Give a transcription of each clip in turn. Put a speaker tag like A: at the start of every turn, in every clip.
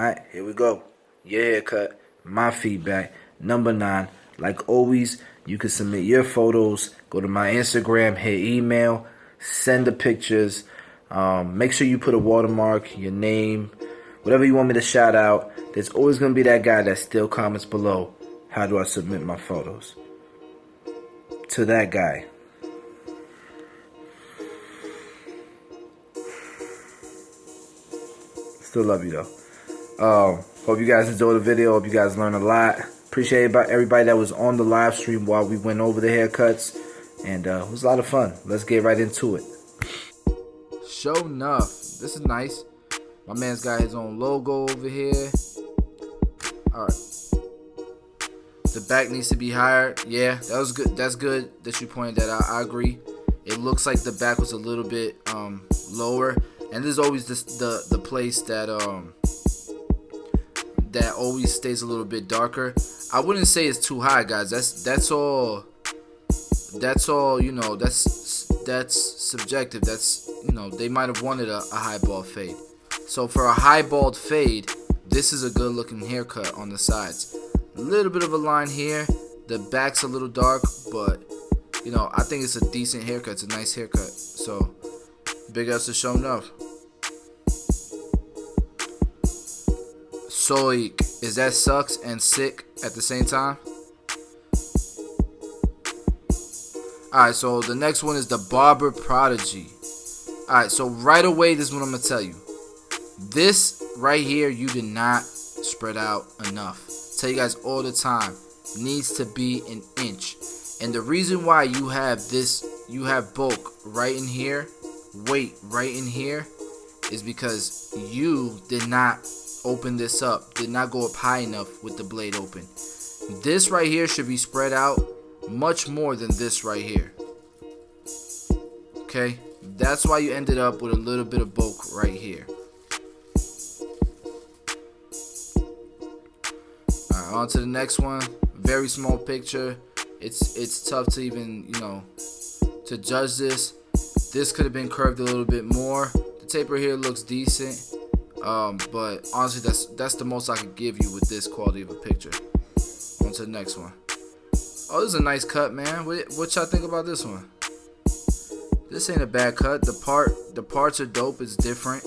A: Alright, here we go. Your haircut, my feedback, number 9. Like always, you can submit your photos. Go to my Instagram, hit email, send the pictures. Make sure you put a watermark, your name, whatever you want me to shout out. There's always going to be that guy that still comments below, how do I submit my photos? To that guy. Still love you though. Hope you guys enjoyed the video. Hope you guys learned a lot. Appreciate everybody that was on the live stream while we went over the haircuts. And it was a lot of fun. Let's get right into it. Show enough. This is nice. My man's got his own logo over here. Alright. The back needs to be higher. Yeah, that was good. That's good that you pointed that out. I agree. It looks like the back was a little bit lower. And this is always the place that that always stays a little bit darker. I wouldn't say it's too high, guys. That's all. You know. That's subjective. That's, you know, they might have wanted a high bald fade. So for a high bald fade, this is a good looking haircut on the sides. A little bit of a line here. The back's a little dark, but you know, I think it's a decent haircut. It's a nice haircut. So big ups to Show Enough. Soik. Is that sucks and sick at the same time? Alright, so the next one is the Barber Prodigy. Alright, so right away, this is what I'm going to tell you. This right here, you did not spread out enough. Tell you guys all the time, needs to be an inch. And the reason why you have this, you have bulk right in here, weight right in here, is because you did not open this up, did not go up high enough with the blade open. This right here should be spread out much more than this right here. Okay, that's why you ended up with a little bit of bulk right here. Alright, on to the next one. Very small picture. It's tough to even, you know, to judge this. This could have been curved a little bit more. The taper here looks decent. But honestly, that's the most I could give you with this quality of a picture. On to the next one. Oh, this is a nice cut, man. What y'all think about this one? This ain't a bad cut. The parts are dope. It's different.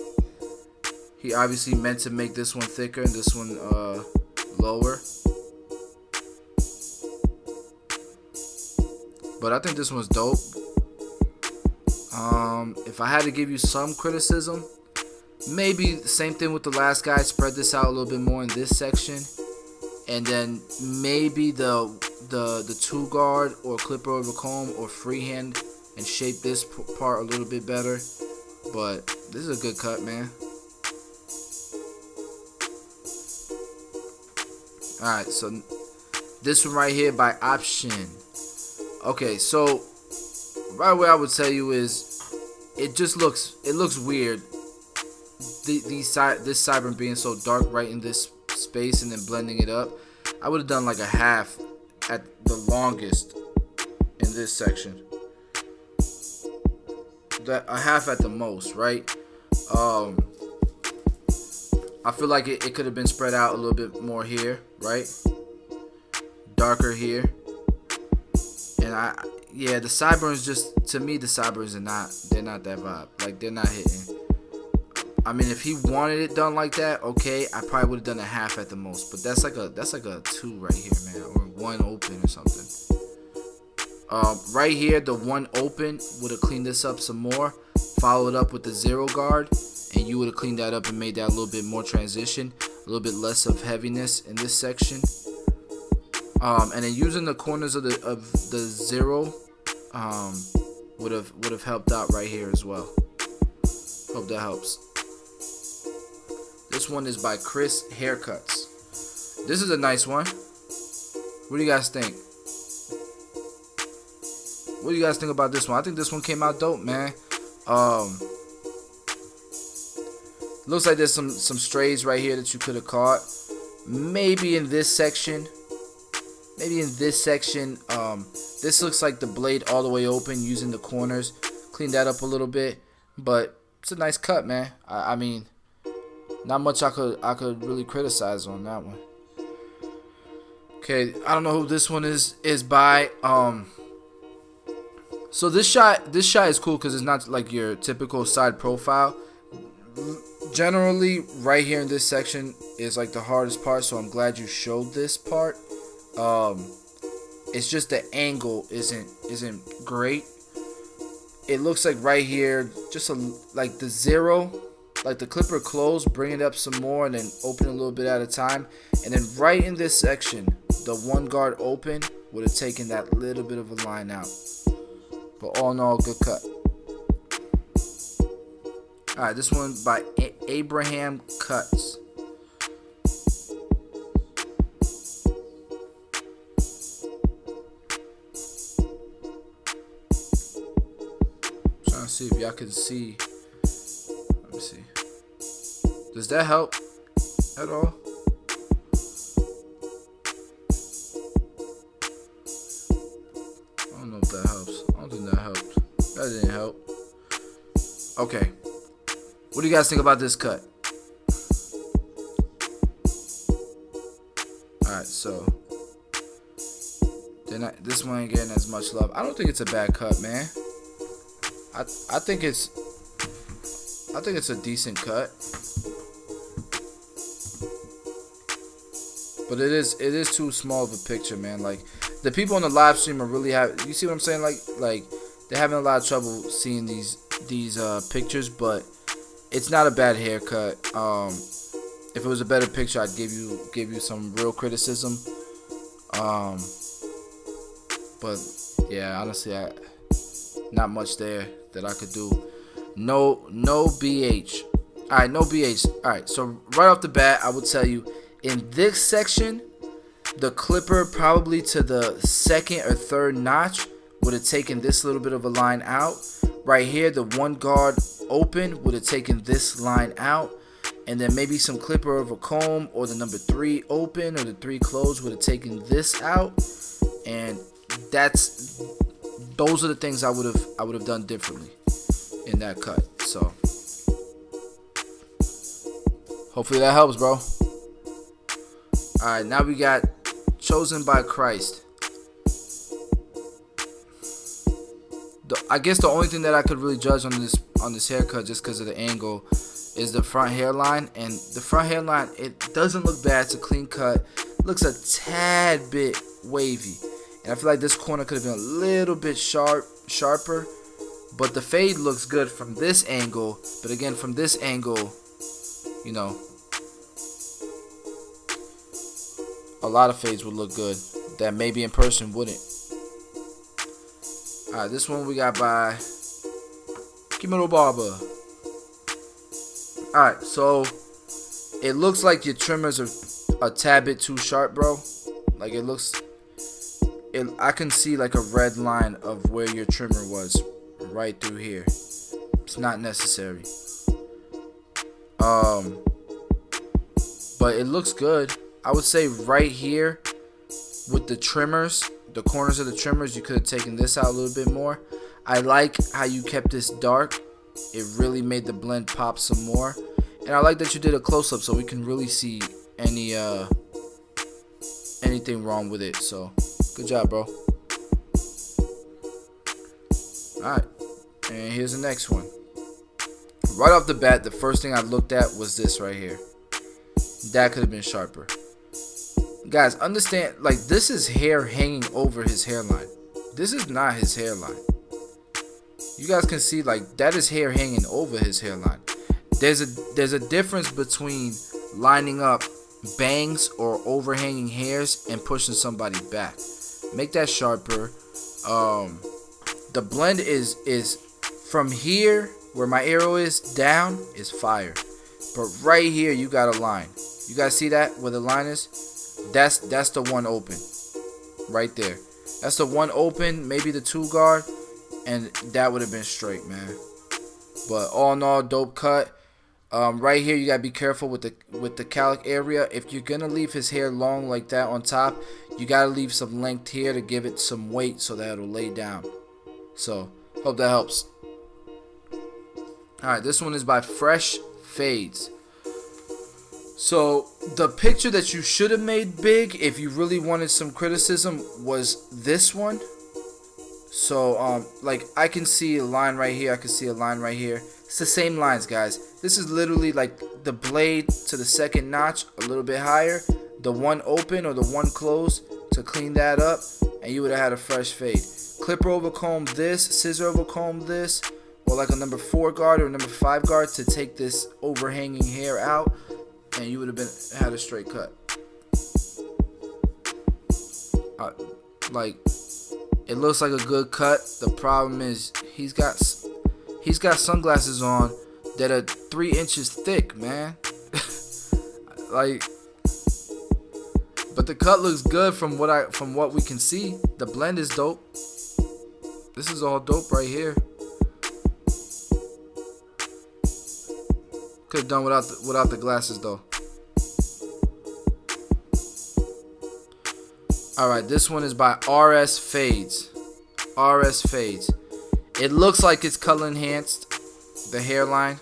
A: He obviously meant to make this one thicker and this one lower. But I think this one's dope. If I had to give you some criticism, maybe the same thing with the last guy. Spread this out a little bit more in this section, and then maybe the 2-guard or clipper over comb or freehand and shape this part a little bit better. But this is a good cut, man. Alright, so this one right here by Option. Okay, so right away I would tell you is it looks weird. This sideburn being so dark right in this space and then blending it up. I would have done like a half at the longest in this section. A half at the most, right? I feel like it could have been spread out a little bit more here, right? Darker here. And yeah, the sideburns just, to me, the sideburns they're not that vibe. Like, they're not hitting. I mean, if he wanted it done like that, okay, I probably would have done a half at the most. But that's like a 2 right here, man, or 1 open or something. Right here, the 1 open would have cleaned this up some more. Followed up with the 0 guard, and you would have cleaned that up and made that a little bit more transition, a little bit less of heaviness in this section. And then using the corners of the 0 would have helped out right here as well. Hope that helps. This one is by Chris Haircuts. This is a nice one. What do you guys think? What do you guys think about this one? I think this one came out dope, man. Looks like there's some strays right here that you could have caught. Maybe in this section. This looks like the blade all the way open using the corners. Clean that up a little bit. But it's a nice cut, man. I mean, Not much I could really criticize on that one. Okay, I don't know who this one is by. So this shot is cool because it's not like your typical side profile. Generally, right here in this section is like the hardest part, so I'm glad you showed this part. It's just the angle isn't great. It looks like right here, just like the zero, like the clipper closed, bring it up some more, and then open a little bit at a time. And then right in this section, the one guard open would have taken that little bit of a line out. But all in all, good cut. Alright, this one by Abraham Cuts. Trying to see if y'all can see. Let me see. Does that help at all? I don't know if that helps. I don't think that helped. That didn't help. Okay. What do you guys think about this cut? Alright, so this one ain't getting as much love. I don't think it's a bad cut, man. I think it's a decent cut. But it is too small of a picture, man. Like, the people on the live stream are really you see what I'm saying? Like they're having a lot of trouble seeing these pictures, but it's not a bad haircut. If it was a better picture, I'd give you some real criticism. But yeah, honestly, not much there that I could do. No BH. All right, no BH. All right, so right off the bat, I will tell you, in this section, the clipper probably to the second or third notch would have taken this little bit of a line out. Right here, the one guard open would have taken this line out, and then maybe some clipper of a comb or the number 3 open or the 3 closed would have taken this out. And those are the things I would have done differently in that cut. So hopefully that helps, bro. Alright, now we got Chosen by Christ. I guess the only thing that I could really judge on this haircut, just because of the angle, is the front hairline. And the front hairline, it doesn't look bad. It's a clean cut. It looks a tad bit wavy, and I feel like this corner could have been a little bit sharper. But the fade looks good from this angle. But again, from this angle, you know, a lot of fades would look good that maybe in person wouldn't. Alright, this one we got by Barber. Alright, so it looks like your trimmers are a tad bit too sharp, bro. Like I can see like a red line of where your trimmer was right through here. It's not necessary. But it looks good. I would say right here with the trimmers, the corners of the trimmers, you could have taken this out a little bit more. I like how you kept this dark. It really made the blend pop some more. And I like that you did a close-up so we can really see anything wrong with it. So good job, bro. Alright, and here's the next one. Right off the bat, the first thing I looked at was this right here. That could have been sharper. Guys, understand, like, this is hair hanging over his hairline. This is not his hairline. You guys can see, like, that is hair hanging over his hairline. There's a difference between lining up bangs or overhanging hairs and pushing somebody back. Make that sharper. The blend is from here where my arrow is down is fire, but right here you got a line. You guys see that where the line is? That's the one open right there. That's the one open, maybe the 2 guard, and that would have been straight, man. But all in all, dope cut. Right here you gotta be careful with the calic area. If you're gonna leave his hair long like that on top, you gotta leave some length here to give it some weight so that it'll lay down. So hope that helps. Alright, this one is by Fresh Fades. So the picture that you should have made big, if you really wanted some criticism, was this one. So like I can see a line right here, I can see a line right here. It's the same lines, guys. This is literally like the blade to the second notch a little bit higher, the one open or the one closed to clean that up, and you would have had a fresh fade. Clipper over comb this, scissor over comb this, or like a number 4 guard or a number 5 guard to take this overhanging hair out, and you would have had a straight cut. Like, it looks like a good cut. The problem is he's got sunglasses on that are 3 inches thick, man. Like, but the cut looks good from what we can see. The blend is dope. This is all dope right here. Could have done without the glasses though. Alright, this one is by RS Fades. RS Fades. It looks like it's color enhanced. The hairline.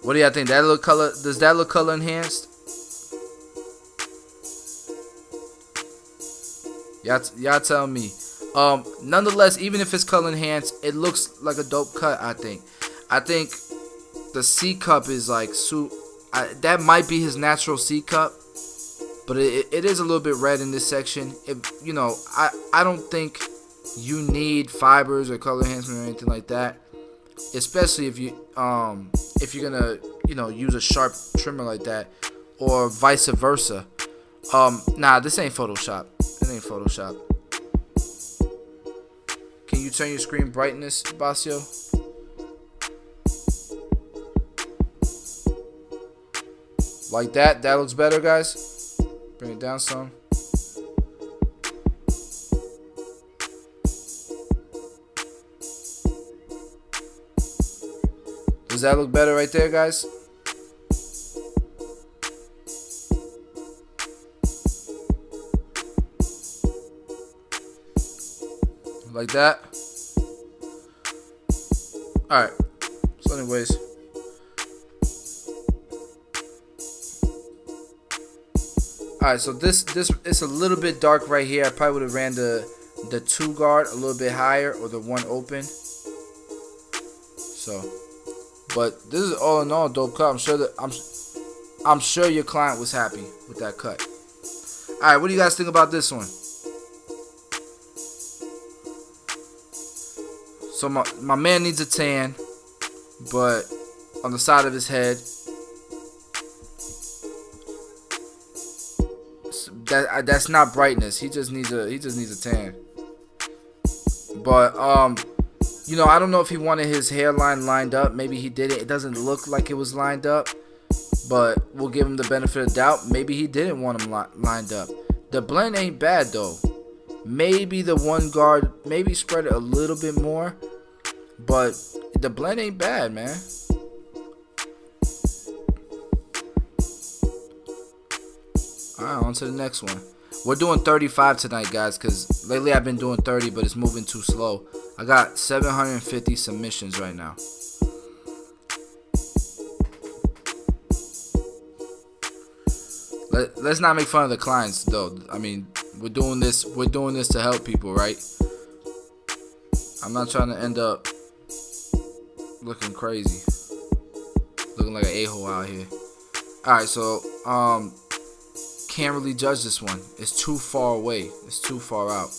A: What do y'all think? Does that look color enhanced? Y'all tell me. Nonetheless, even if it's color enhanced, it looks like a dope cut, I think. I think the C cup is like that might be his natural C cup, but it is a little bit red in this section. You know, I don't think you need fibers or color enhancement or anything like that, especially if you're gonna, you know, use a sharp trimmer like that, or vice versa. Nah, this ain't Photoshop. It ain't Photoshop. Can you turn your screen brightness, Basio? Like that? That looks better, guys. Bring it down some. Does that look better right there, guys? Like that. Alright. So anyways. Alright, so this it's a little bit dark right here. I probably would have ran the 2 guard a little bit higher, or the 1 open. So, but this is all in all dope cut. I'm sure your client was happy with that cut. Alright, what do you guys think about this one? So my man needs a tan, but on the side of his head, that's not brightness. He just needs a tan. But you know, I don't know if he wanted his hairline lined up. Maybe he did it. It doesn't look like it was lined up, but we'll give him the benefit of the doubt. Maybe he didn't want him lined up. The blend ain't bad though. Maybe the 1 guard, maybe spread it a little bit more, but the blend ain't bad, man. Alright, on to the next one. We're doing 35 tonight, guys, because lately I've been doing 30, but it's moving too slow. I got 750 submissions right now. Let's not make fun of the clients, though. I mean, we're doing this to help people, right? I'm not trying to end up looking crazy, looking like an a-hole out here. Alright, so can't really judge this one. It's too far away. It's too far out.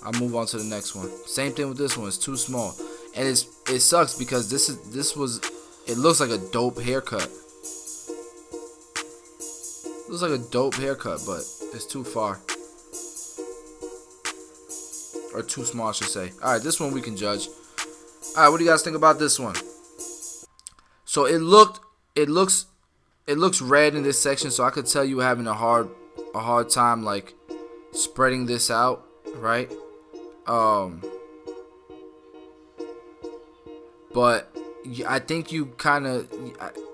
A: I'll move on to the next one. Same thing with this one. It's too small, and it sucks because it looks like a dope haircut. Looks like a dope haircut, but it's too far. Or too small, I should say. Alright, this one we can judge. Alright, what do you guys think about this one? So it looks red in this section, so I could tell you were having a hard time like spreading this out, right? But I think you kind of,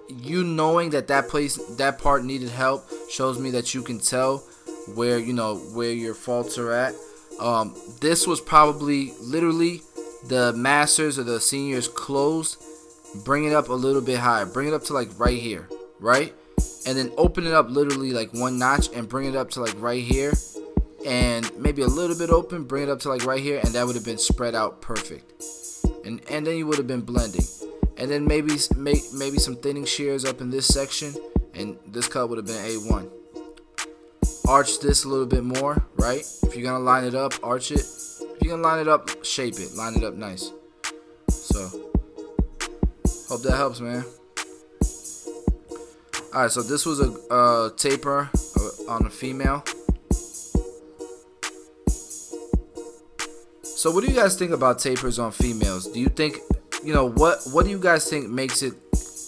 A: you knowing that that part needed help shows me that you can tell where your faults are at. This was probably literally the masters or the seniors closed. Bring it up a little bit higher. Bring it up to like right here. right? And then open it up literally like one notch and bring it up to like right here, and maybe a little bit open, bring it up to like right here, and that would have been spread out perfect. And then you would have been blending. And then maybe some thinning shears up in this section, and this cut would have been A1. Arch this a little bit more, right? If you're gonna line it up, arch it. If you're gonna line it up, shape it, line it up nice. So hope that helps, man. Alright, so this was a taper on a female. So what do you guys think about tapers on females? Do you think, what do you guys think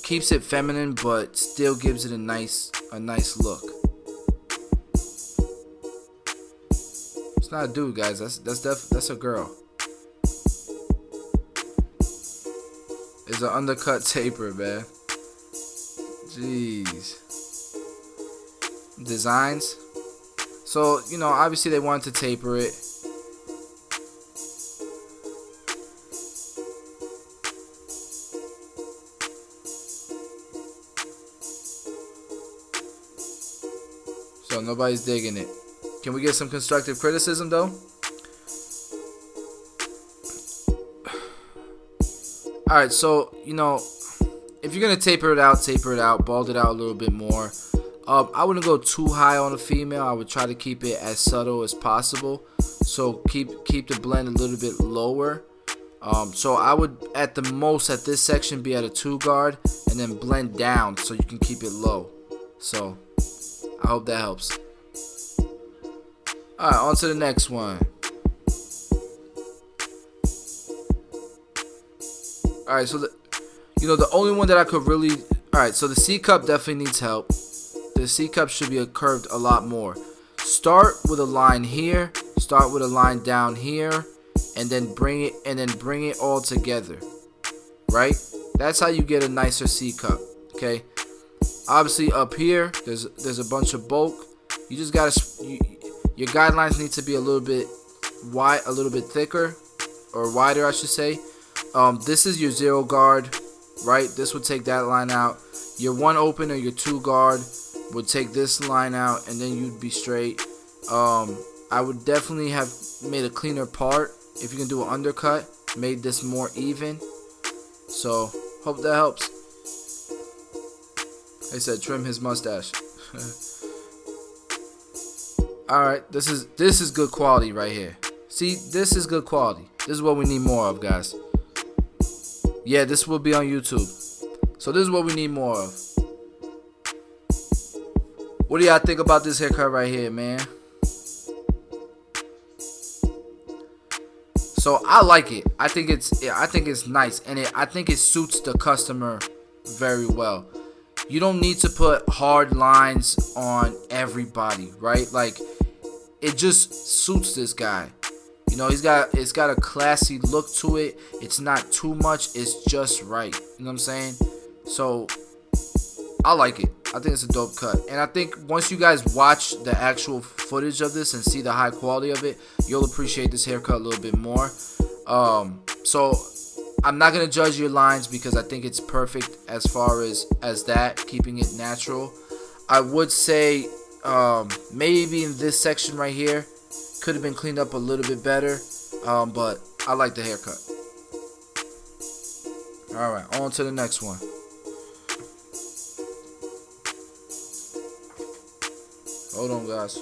A: keeps it feminine but still gives it a nice look? It's not a dude, guys. That's a girl. It's an undercut taper, man. Jeez. Designs. So, obviously they wanted to taper it. So nobody's digging it. Can we get some constructive criticism though? Alright, so if you're gonna taper it out, bald it out a little bit more. I wouldn't go too high on a female. I would try to keep it as subtle as possible. So keep the blend a little bit lower. So I would at the most at this section be at a 2 guard and then blend down so you can keep it low. So I hope that helps. Alright, on to the next one. Alright, so the only one that I could really... Alright, so the C cup definitely needs help. The C cup should be curved a lot more. Start with a line here, start with a line down here, and then bring it all together. Right? That's how you get a nicer C cup. Okay? Obviously up here, there's a bunch of bulk. You just gotta... Your guidelines need to be a little bit wide, a little bit thicker, or wider, I should say. This is your 0 guard, right? This would take that line out. Your 1 open or your 2 guard would take this line out, and then you'd be straight. I would definitely have made a cleaner part. If you can do an undercut, made this more even. So hope that helps. I said trim his mustache. Alright, this is good quality right here. See, this is good quality. This is what we need more of, guys. Yeah, this will be on YouTube. So this is what we need more of. What do y'all think about this haircut right here, man? So I like it. I think it's nice, and I think it suits the customer very well. You don't need to put hard lines on everybody, right? Like, it just suits this guy. It's got a classy look to it. It's not too much. It's just right. You know what I'm saying? So I like it. I think it's a dope cut. And I think once you guys watch the actual footage of this and see the high quality of it, you'll appreciate this haircut a little bit more. So I'm not gonna judge your lines because I think it's perfect as far as that, keeping it natural. I would say maybe in this section right here could have been cleaned up a little bit better, but I like the haircut. Alright, on to the next one. Hold on, guys.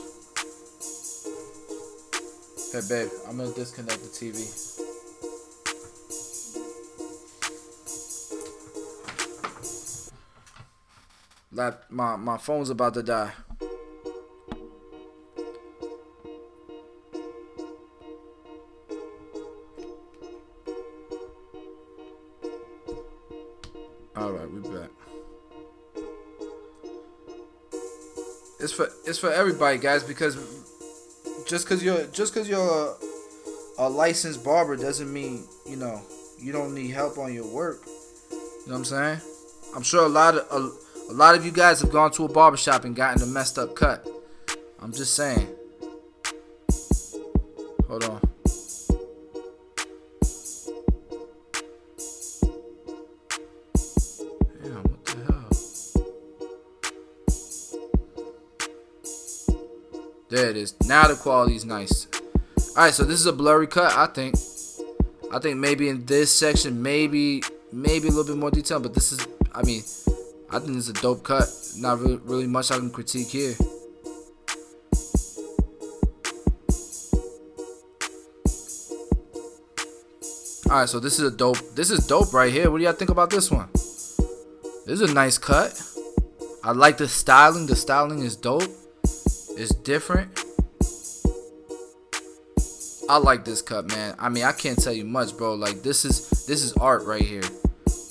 A: Hey babe, I'm gonna disconnect the TV. My phone's about to die. Alright, we back. It's for everybody, guys, because just cause you're a licensed barber doesn't mean you don't need help on your work. You know what I'm saying? I'm sure a lot of you guys have gone to a barbershop and gotten a messed up cut. I'm just saying. Hold on. Damn, what the hell? There it is. Now the quality is nice. Alright, so this is a blurry cut, I think. I think maybe in this section, maybe a little bit more detail, but this is, I mean, I think it's a dope cut. Not really much I can critique here. Alright, so this is dope right here. What do y'all think about this one? This is a nice cut. I like the styling. The styling is dope. It's different. I like this cut, man. I mean, I can't tell you much, bro. Like, this is art right here.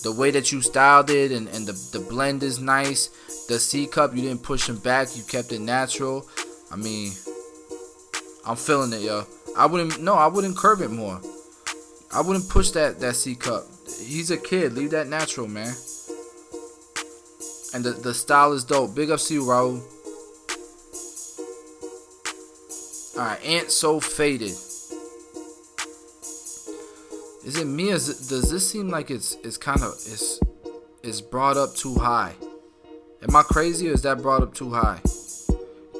A: The way that you styled it and the blend is nice. The C cup, you didn't push him back. You kept it natural. I mean, I'm feeling it, yo. I wouldn't curve it more. I wouldn't push that C cup. He's a kid. Leave that natural, man. And the style is dope. Big ups to you, Raul. Alright, Ant So Faded. Is it me? Does this seem like it's kind of it's brought up too high? Am I crazy, or is that brought up too high?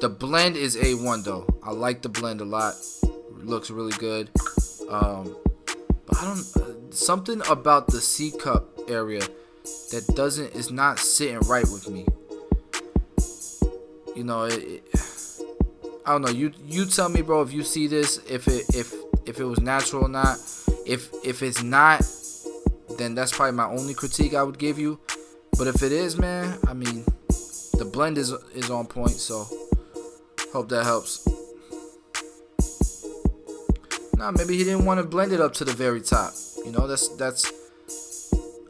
A: The blend is A1 though. I like the blend a lot. It looks really good. But I don't something about the C cup area that is not sitting right with me. You know, I don't know. You tell me, bro, if you see this, if it was natural or not. If it's not, then that's probably my only critique I would give you. But if it is, man, I mean, the blend is on point, so hope that helps. Nah, maybe he didn't want to blend it up to the very top. You know, that's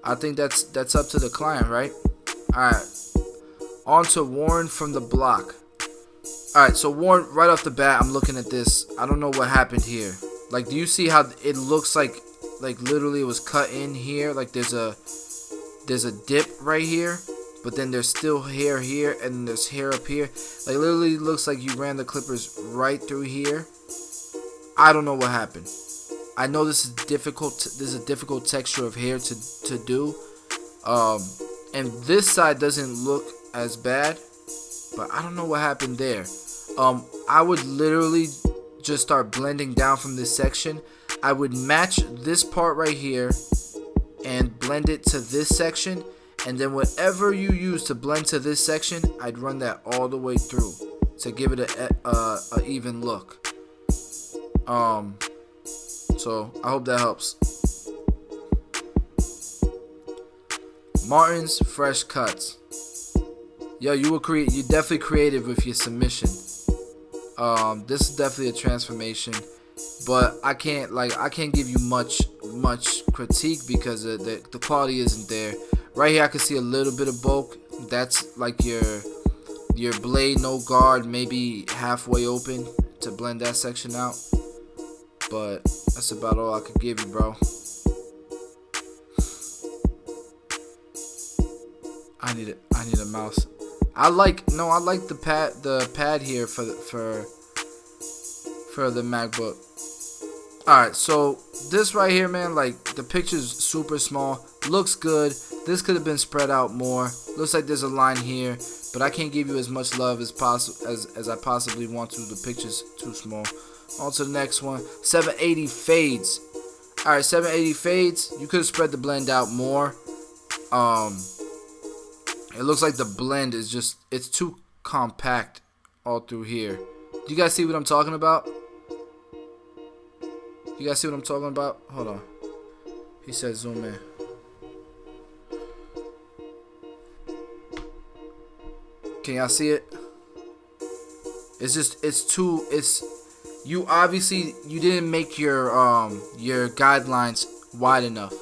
A: I think that's up to the client, right? Alright. On to Warren from the block. Alright, so Warren, right off the bat, I'm looking at this. I don't know what happened here. Like, do you see how it looks like literally it was cut in here? Like there's a dip right here, but then there's still hair here, and there's hair up here. Like, literally looks like you ran the clippers right through here. I don't know what happened. I know this is difficult. This is a difficult texture of hair to do. And this side doesn't look as bad, but I don't know what happened there. I would literally just start blending down from this section. I would match this part right here and blend it to this section, and then whatever you use to blend to this section, I'd run that all the way through to give it a even look. So I hope that helps. Martin's Fresh Cuts. Yo, you definitely creative with your submission. This is definitely a transformation, but I can't give you much critique because the quality isn't there. Right here I can see a little bit of bulk. That's like your blade, no guard, maybe halfway open to blend that section out. But that's about all I could give you, bro. I need a mouse. I like the pad here for the MacBook. Alright, so this right here, man, like the picture's super small. Looks good. This could have been spread out more. Looks like there's a line here, but I can't give you as much love as I possibly want to. The picture's too small. On to the next one. 780 fades. Alright, 780 fades. You could have spread the blend out more. It looks like the blend is it's too compact all through here. Do you guys see what I'm talking about? You guys see what I'm talking about? Hold on. He said zoom in. Can y'all see it? You obviously didn't make your guidelines wide enough,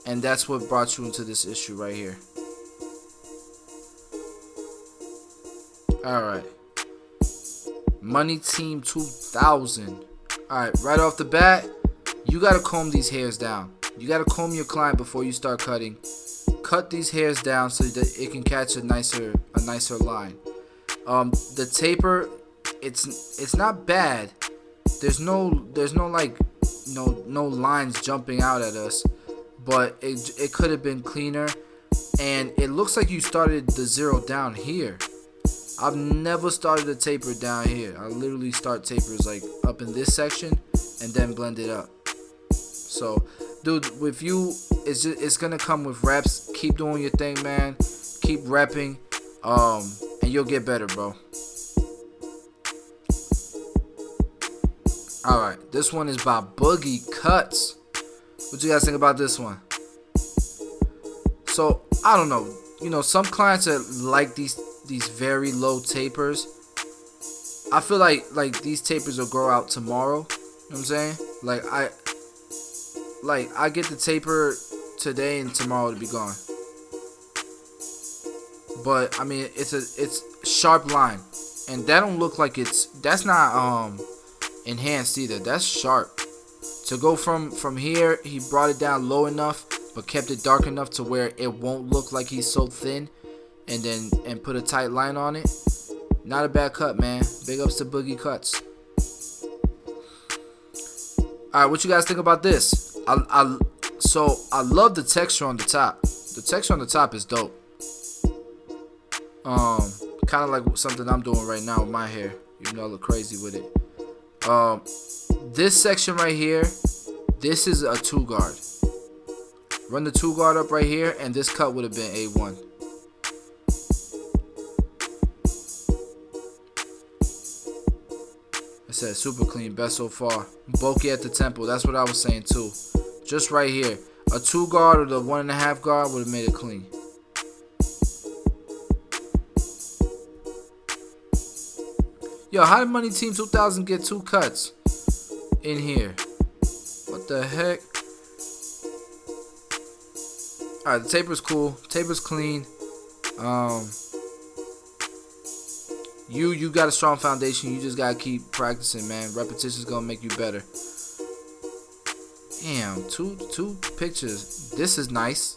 A: and that's what brought you into this issue right here. Alright. Money Team 2000. Alright, right off the bat, you gotta comb these hairs down. You gotta comb your client before you start cutting. Cut these hairs down so that it can catch a nicer line. The taper, it's not bad. There's no lines jumping out at us, but it could have been cleaner. And it looks like you started the zero down here. I've never started a taper down here. I literally start tapers like up in this section and then blend it up. So, dude, with you, it's gonna come with reps. Keep doing your thing, man. Keep repping, and you'll get better, bro. All right, this one is by Boogie Cuts. What you guys think about this one? So I don't know. You know, some clients are like these very low tapers. I feel like these tapers will grow out tomorrow. You know what I'm saying? I get the taper today and tomorrow to be gone. But I mean, it's sharp line, and that don't look like that's not enhanced either. That's sharp. To go from here, he brought it down low enough, but kept it dark enough to where it won't look like he's so thin, and put a tight line on it. Not a bad cut, man. Big ups to Boogie Cuts. All right, what you guys think about this? So I love the texture on the top. The texture on the top is dope. Kind of like something I'm doing right now with my hair. Even though I look crazy with it. This section right here, this is a 2-guard. Run the 2-guard up right here, and this cut would have been A1. I said super clean, best so far. Bulky at the temple, that's what I was saying too. Just right here. A 2-guard or the 1.5 guard would have made it clean. Yo, how did Money Team 2000 get 2 cuts in here? What the heck? Alright, the taper's cool. Taper's clean. You got a strong foundation. You just gotta keep practicing, man. Repetition's gonna make you better. Damn, two pictures. This is nice.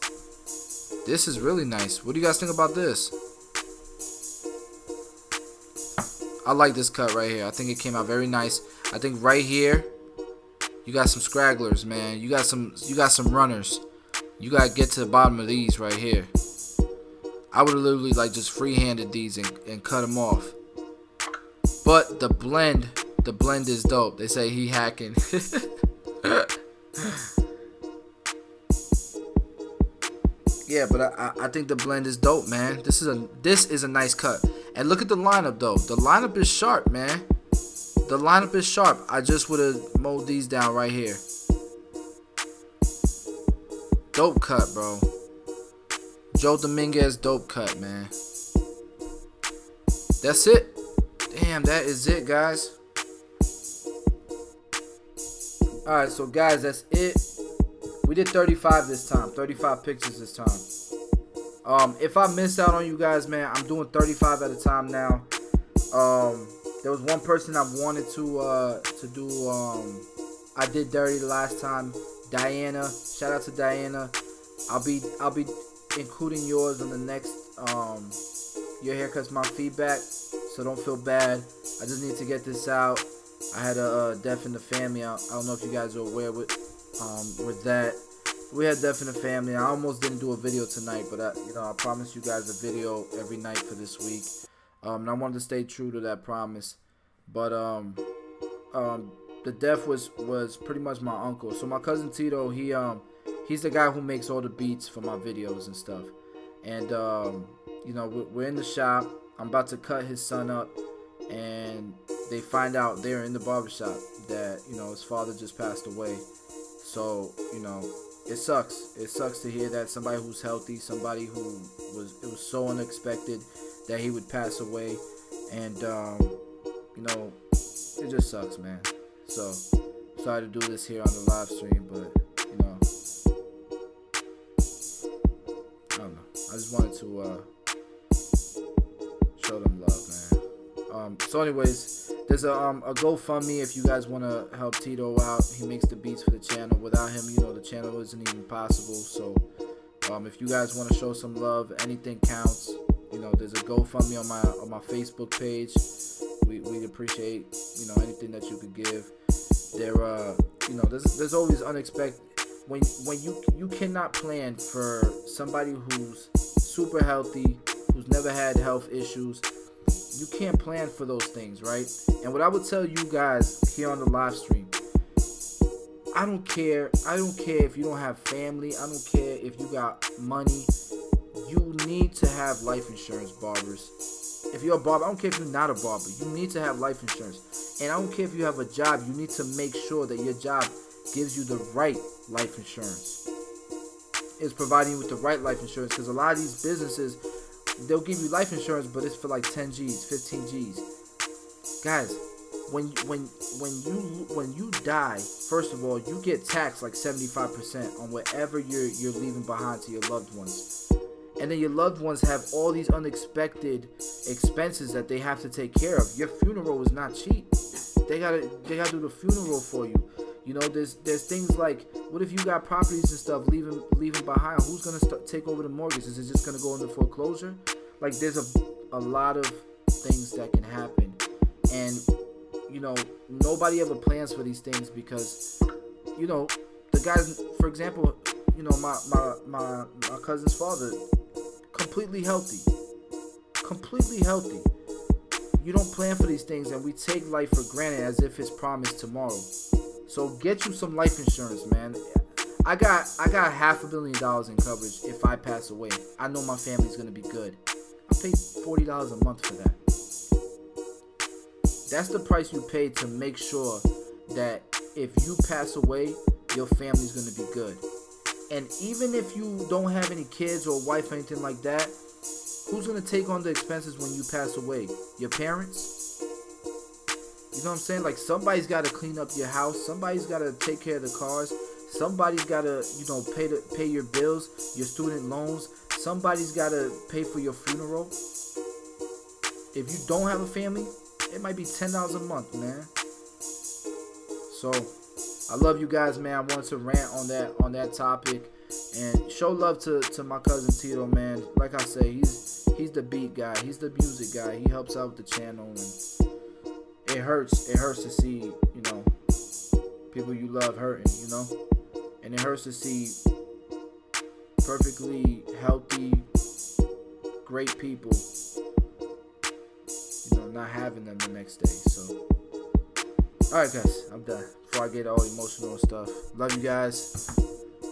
A: This is really nice. What do you guys think about this? I like this cut right here. I think it came out very nice. I think right here, you got some scragglers, man. You got some runners. You gotta get to the bottom of these right here. I would have literally like just free-handed these and cut them off. But the blend is dope. They say he hacking. Yeah, but I think the blend is dope, man. This is a nice cut. And look at the lineup though. The lineup is sharp, man. The lineup is sharp. I just would have mowed these down right here. Dope cut, bro. Joe Dominguez, dope cut, man. That's it. Damn, that is it, guys. Alright, so guys, that's it. We did 35 this time. 35 pictures this time. If I missed out on you guys, man, I'm doing 35 at a time now. There was one person I wanted to do. I did dirty the last time. Diana, shout out to Diana. I'll be including yours on the next your haircut's my feedback, so don't feel bad. I just need to get this out. I had a death in the family. I don't know if you guys are aware with that. We had death in the family. I almost didn't do a video tonight, but I promised you guys a video every night for this week. And I wanted to stay true to that promise. But the death was pretty much my uncle. So my cousin Tito, he's the guy who makes all the beats for my videos and stuff. And we're in the shop. I'm about to cut his son up, and they find out they're in the barbershop that his father just passed away. So it sucks. It sucks to hear that somebody who's healthy, somebody who it was so unexpected that he would pass away, and it just sucks, man. So sorry to do this here on the live stream, but I don't know. I just wanted to show them love, man. So anyways, there's a GoFundMe if you guys want to help Tito out. He makes the beats for the channel. Without him, the channel isn't even possible. So if you guys want to show some love, anything counts. There's a GoFundMe on my Facebook page. We'd appreciate anything that you could give. There's always unexpected when you cannot plan for somebody who's super healthy, who's never had health issues. you can't plan for those things, right? And what I would tell you guys here on the live stream, I don't care if you don't have family. I don't care if you got money. You need to have life insurance, barbers. If you're a barber, I don't care if you're not a barber. You need to have life insurance. And I don't care if you have a job. You need to make sure that your job gives you the right life insurance. It's providing you with the right life insurance, because a lot of these businesses, they'll give you life insurance, but it's for like 10 G's, 15 G's. Guys, when you die, first of all, you get taxed like 75% on whatever you're leaving behind to your loved ones. And then your loved ones have all these unexpected expenses that they have to take care of. Your funeral is not cheap. They gotta do the funeral for you. You know, there's things like, what if you got properties and stuff leaving behind? Who's gonna take over the mortgage? Is it just gonna go into foreclosure? Like, there's a lot of things that can happen, and you know, nobody ever plans for these things, because you know, the guys, for example, you know, my cousin's father, completely healthy. You don't plan for these things, and we take life for granted as if it's promised tomorrow. So get you some life insurance, man. I got $500 million in coverage if I pass away. I know my family's gonna be good. I pay $40 a month for that. That's the price you pay to make sure that if you pass away, your family's gonna be good. And even if you don't have any kids or wife or anything like that, who's gonna take on the expenses when you pass away? Your parents? You know what I'm saying? Like, somebody's got to clean up your house. Somebody's got to take care of the cars. Somebody's got to, you know, pay your bills, your student loans. Somebody's got to pay for your funeral. If you don't have a family, it might be $10 a month, man. So, I love you guys, man. I wanted to rant on that topic and show love to my cousin Tito, man. Like I say, he's the beat guy. He's the music guy. He helps out with the channel, and it hurts to see, you know, people you love hurting, you know, and it hurts to see perfectly healthy, great people, you know, not having them the next day. So, alright guys, I'm done before I get all emotional and stuff. Love you guys.